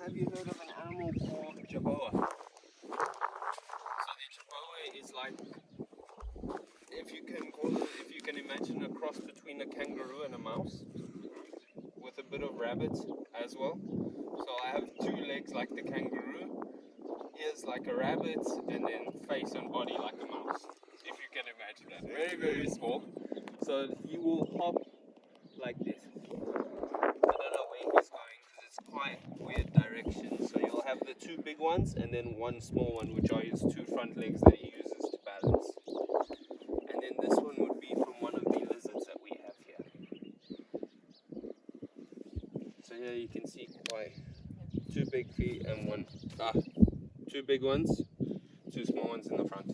have you heard of an animal called jerboa? So the jerboa is like, if you can imagine a cross between a kangaroo and a mouse, with a bit of rabbit as well. So I have two legs like the kangaroo, ears like a rabbit, and then face and body like a mouse. If you can imagine that. Very, very small. So he will hop like this. I don't know where he's going because it's quite weird direction. So you'll have the two big ones and then one small one, which are his two front legs that he uses to balance. And then this one would be from one of the lizards that we have here. So here you can see quite two big feet and two big ones, two small ones in the front.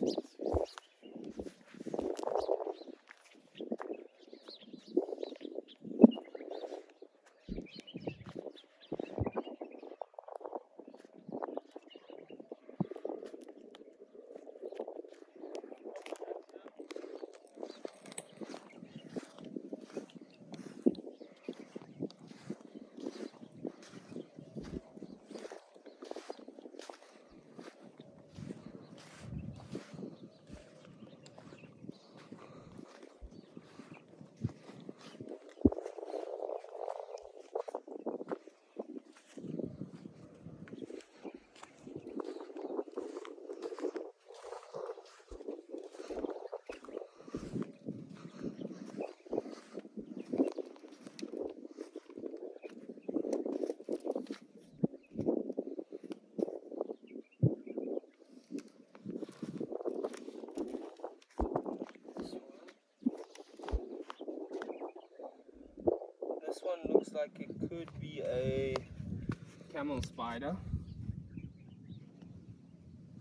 This one looks like it could be a camel spider.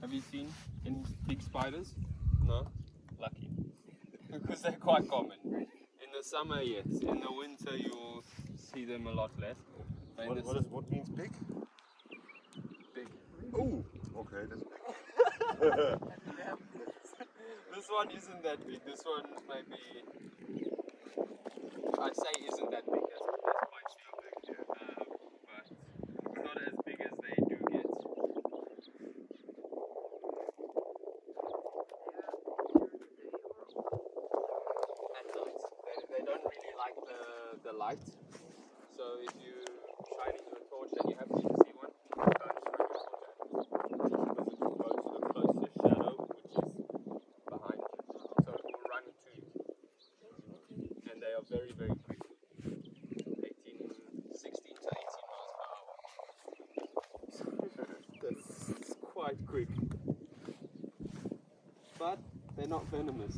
Have you seen any big spiders? No? Lucky. Because they're quite common. In the summer, yes. In the winter, you'll see them a lot less. What means big? Big. Oh, okay, that's big. This one isn't that big. This one maybe, I'd say isn't that big. That's quite still big. But it's not as big as they do get. At night. They don't really like the light. So if you shine into a torch and you happen to see one, don't shine your torch at it. Because it will go to the closest shadow, which is behind you. So it will run to you. And they are very, very quick. 16 to 18 miles per hour. That's quite quick. But they're not venomous.